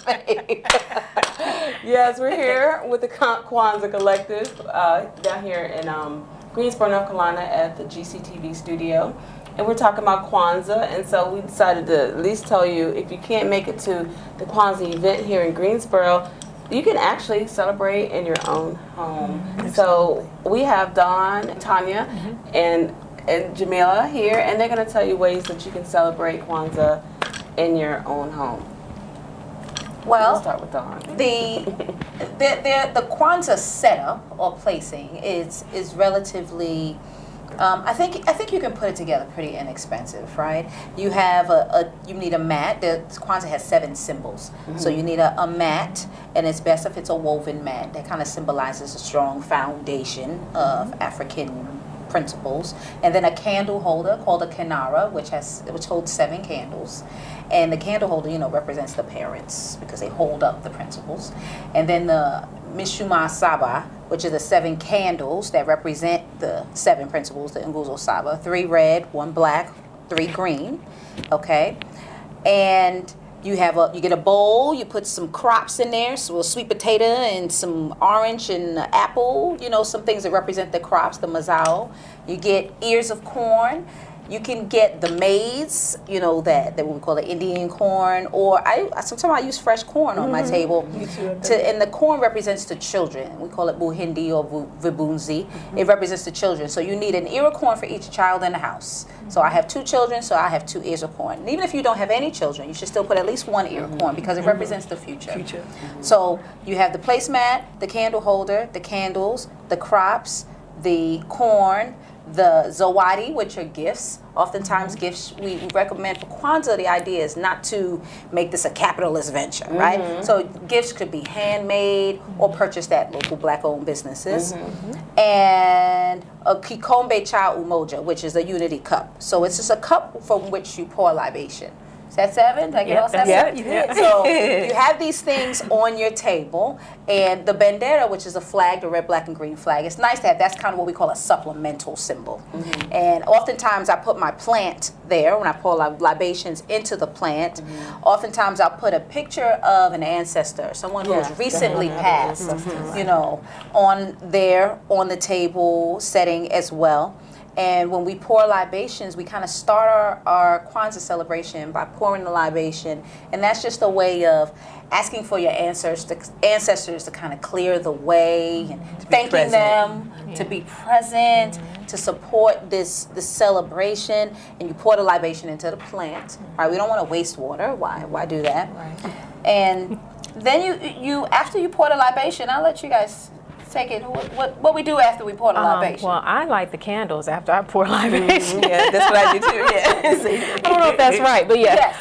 babe. Yes, we're here with the Kwanzaa Collective down here in Greensboro, North Carolina at the GCTV studio. And we're talking about Kwanzaa, and so we decided to at least tell you, if you can't make it to the Kwanzaa event here in Greensboro, you can actually celebrate in your own home. So we have Dawn, Tanya, and Jamila here, and they're going to tell you ways that you can celebrate Kwanzaa in your own home. Well, Let's start with Dawn. The Kwanzaa setup or placing is relatively. I think you can put it together pretty inexpensive, right? You have you need a mat. The Kwanzaa has 7 symbols, so you need a mat, and it's best if it's a woven mat that kind of symbolizes a strong foundation of African principles, and then a candle holder called a kinara, which holds 7 candles. And the candle holder, represents the parents because they hold up the principles. And then the Mishuma Saba, which are the 7 candles that represent the 7 principles, the Gso Saba. 3 red, 1 black, 3 green. Okay, and you get a bowl. You put some crops in there, so a sweet potato and some orange and apple. Some things that represent the crops, the mazao. You get ears of corn. You can get the maize, that what we call the Indian corn, or sometimes I use fresh corn on my table. And the corn represents the children. We call it buhindi or vibunzi. It represents the children. So you need an ear of corn for each child in the house. So I have 2 children, so I have 2 ears of corn. And even if you don't have any children, you should still put at least 1 ear of corn because it represents the future. So you have the placemat, the candle holder, the candles, the crops, the corn, the zawadi, which are gifts. Oftentimes gifts, we recommend for Kwanzaa, the idea is not to make this a capitalist venture, right? So gifts could be handmade or purchased at local black-owned businesses. And a kikombe cha umoja, which is a unity cup. So it's just a cup from which you pour libation. Is that 7? Did I get all 7? Yeah, you did. So you have these things on your table, and the bandera, which is a flag, the red, black, and green flag, it's nice to have. That's kind of what we call a supplemental symbol. And oftentimes I put my plant there when I pour libations into the plant. Oftentimes I'll put a picture of an ancestor, someone who has recently passed, on the table setting as well. And when we pour libations, we kind of start our Kwanzaa celebration by pouring the libation. And that's just a way of asking for your ancestors to kind of clear the way and thanking them, to be present, to support this celebration. And you pour the libation into the plant. Right? We don't want to waste water. Why do that? Right. And then you after you pour the libation, I'll let you guys take it. What we do after we pour the libation? Well, I light the candles after I pour libation. Yeah, that's what I do too. Yeah. I don't know if that's right, but yeah.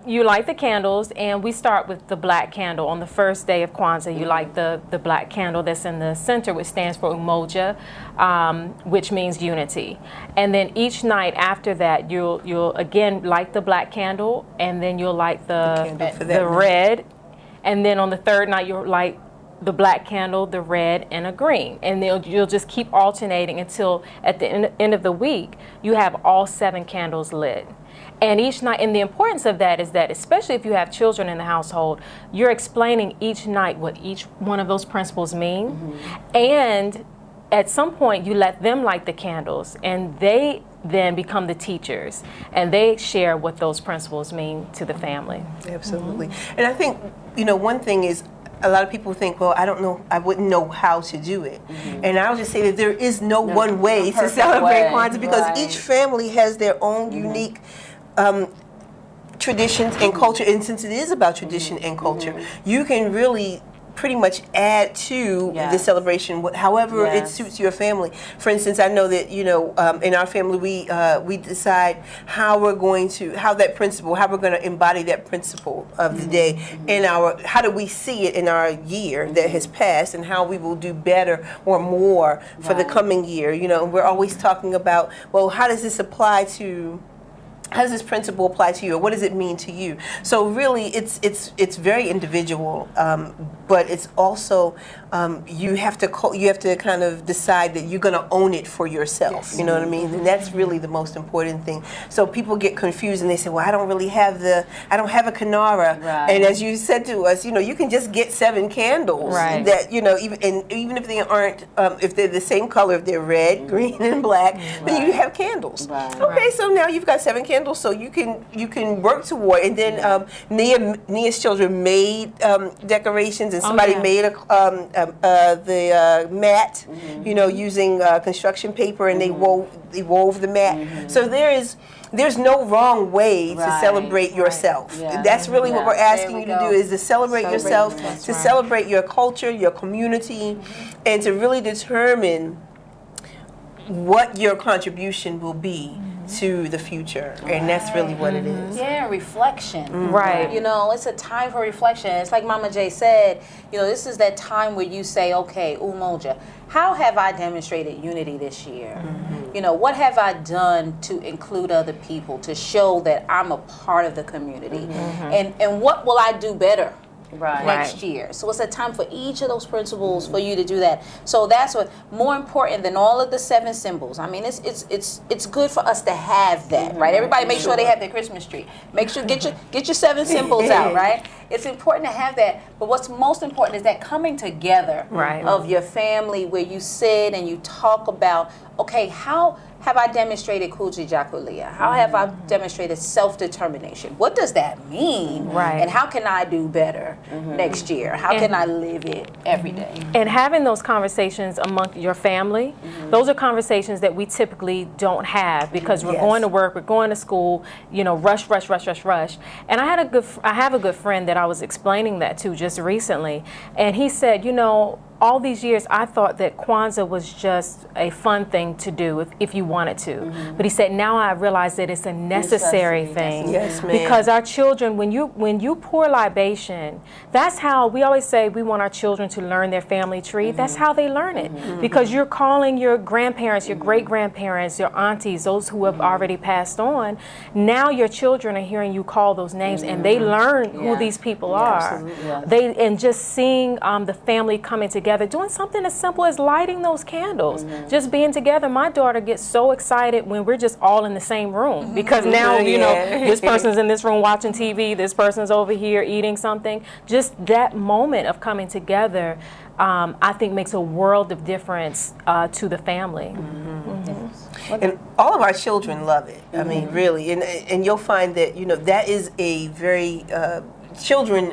You light the candles, and we start with the black candle. On the first day of Kwanzaa, you light the black candle that's in the center, which stands for umoja, which means unity. And then each night after that, you'll again light the black candle, and then you'll light the red, and then on the 3rd night you'll light the black candle, the red, and a green. And you'll just keep alternating until at the end of the week, you have all 7 candles lit. And each night, and the importance of that is that, especially if you have children in the household, you're explaining each night what each one of those principles mean. And at some point, you let them light the candles, and they then become the teachers, and they share what those principles mean to the family. Absolutely. And I think, one thing is, a lot of people think, well, I don't know, I wouldn't know how to do it. And I'll just say that there is no one way to celebrate Kwanzaa, because each family has their own unique traditions and culture. And since it is about tradition and culture, you can really pretty much add to the celebration however it suits your family. For instance, I know that in our family we decide how we're going to embody that principle of the day in how do we see it in our year that has passed, and how we will do better or more for the coming year. And we're always talking about, well, how does this apply to how does this principle apply to you, or what does it mean to you? So really, it's very individual, but it's also you have to kind of decide that you're going to own it for yourself. Yes. You know what I mean? And that's really the most important thing. So people get confused and they say, "Well, I don't have a Kinara." Right. And as you said to us, you can just get 7 candles. Right. That even if they aren't, if they're the same color, if they're red, green, and black, then you have candles. Right. Okay, so now you've got 7 candles, so you can work toward. And then Nia's children made decorations, and somebody made the mat, using construction paper, and they wove the mat. So there's no wrong way to celebrate yourself. Yeah. That's really what we're asking you to do, is to celebrate yourself, to celebrate your culture, your community, and to really determine what your contribution will be to the future. And that's really what it is. Yeah, reflection. Right. It's a time for reflection. It's like Mama J said, this is that time where you say, okay, Umoja, how have I demonstrated unity this year? What have I done to include other people, to show that I'm a part of the community? And what will I do better next year? So it's a time for each of those principles for you to do that. So that's what more important than all of the 7 symbols. I mean, it's good for us to have that, right? Everybody make sure they have their Christmas tree. Make sure get your 7 symbols out, right? It's important to have that. But what's most important is that coming together of your family, where you sit and you talk about, okay, how have I demonstrated Kujijakulia? How have I demonstrated self-determination? What does that mean? Right. And how can I do better next year? How can I live it every day? And having those conversations among your family, those are conversations that we typically don't have, because we're going to work, we're going to school, rush. And I have a good friend that I was explaining that to just recently, and he said, all these years, I thought that Kwanzaa was just a fun thing to do if you wanted to. But he said, now I realize that it's a necessary thing. Yes, ma'am. Because our children, when you pour libation, that's how we always say we want our children to learn their family tree. That's how they learn it. Because you're calling your grandparents, your great-grandparents, your aunties, those who have already passed on. Now your children are hearing you call those names, and they learn who these people are. And just seeing the family coming together, doing something as simple as lighting those candles, just being together. My daughter gets so excited when we're just all in the same room, because now this person's in this room watching TV, this person's over here eating something. Just that moment of coming together, I think makes a world of difference to the family. And all of our children love it. I mean, really, and you'll find that that is a very children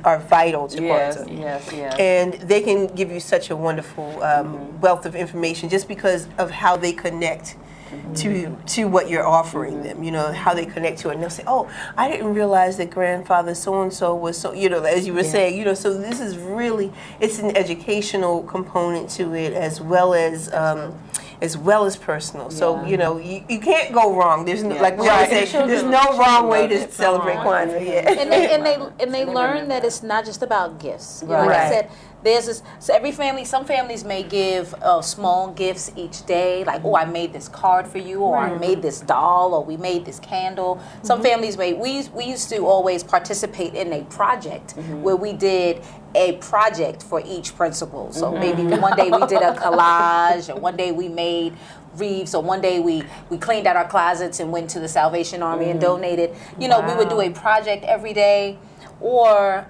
are vital to Kwanzaa. Yes. And they can give you such a wonderful wealth of information, just because of how they connect to what you're offering them, how they connect to it. And they'll say, oh, I didn't realize that grandfather so-and-so was so, as you were saying, so this is really, it's an educational component to it, as well as personal. So, you can't go wrong. There's no, like we always say, there's no wrong way to celebrate Kwanzaa. And they learn that it's not just about gifts. Like I said, there's this, so some families may give small gifts each day, like, oh, I made this card for you, or I made this doll, or we made this candle. Some families we used to always participate in a project where we did a project for each principal. So maybe one day we did a collage, or one day we made wreaths, or one day we cleaned out our closets and went to the Salvation Army and donated. We would do a project every day. Or,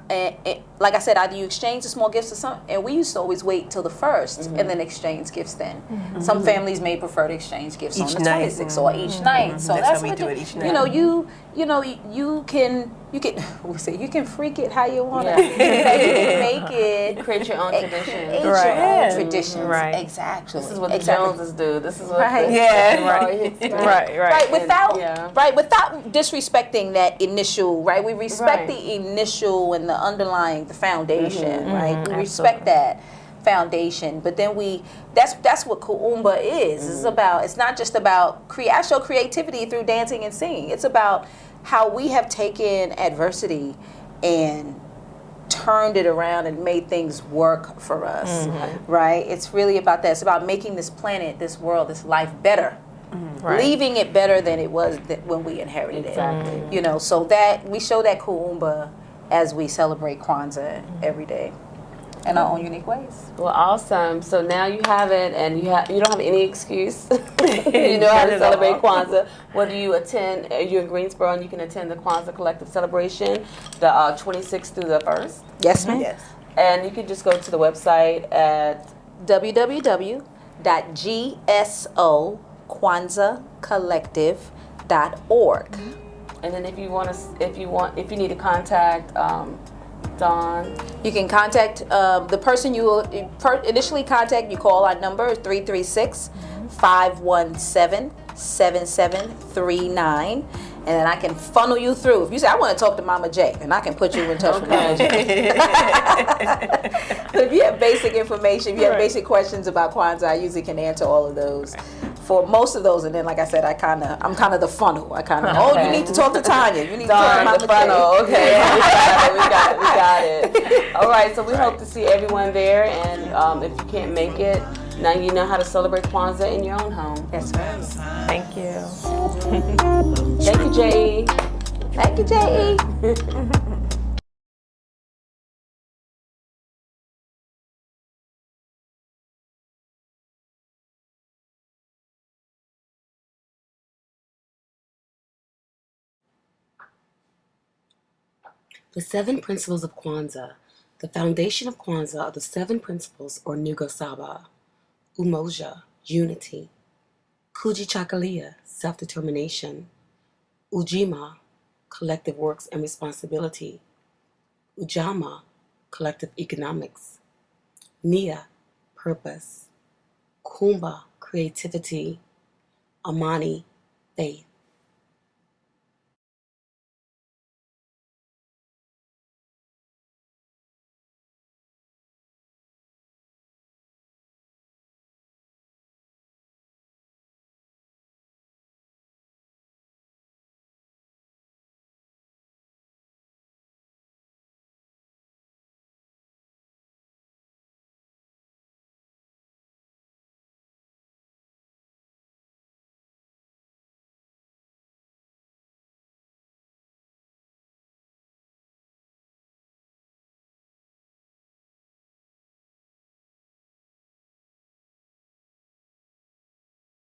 like I said, either you exchange the small gifts or something, and we used to always wait till the 1st and then exchange gifts then. Some families may prefer to exchange gifts each on the 26th or each night. So that's how we do it each night. You can freak it how you want to. You can make it. Create your own tradition. Create your own traditions. Right. Exactly. This is what the Joneses do. This is what without disrespecting that initial, right? We respect the initial and the underlying, the foundation, right? We respect that foundation, but then that's what Kuumba is. It's not just about I show creativity through dancing and singing. It's about how we have taken adversity and turned it around and made things work for us, right? It's really about that. It's about making this planet, this world, this life better Right. leaving it better than it was when we inherited it. You know, so that we show that kuumba as we celebrate Kwanzaa every day in our own unique ways. Well, awesome. So now you have it, and you don't have any excuse. You know how to celebrate Kwanzaa. Whether you attend, you're in Greensboro, and you can attend the Kwanzaa Collective celebration, the 26th through the 1st. Yes, ma'am. Yes. And you can just go to the website at www.GSOKwanzaaCollective.org. And then if you need to contact Dawn, you can contact the person you initially contact. You call our number 336-517-7739, and then I can funnel you through. If you say I want to talk to Mama J, and I can put you in touch with Mama J. So if you have basic information, if you have basic questions about Kwanzaa, I usually can answer all of those. For most of those, and then like I said, I'm kind of the funnel. You need to talk to Tanya. You need to talk to Mama funnel. J. Okay, we got it. All right, so we hope to see everyone there, and if you can't make it, now you know how to celebrate Kwanzaa in your own home. That's right. Thank you. Thank you, J.E. Thank you, J.E. The 7 principles of Kwanzaa. The foundation of Kwanzaa are the 7 principles, or Nugo Saba: Umoja, unity; Kujichagulia, self-determination; Ujima, collective works and responsibility; Ujama, collective economics; Nia, purpose; Kumba, creativity; Amani, faith;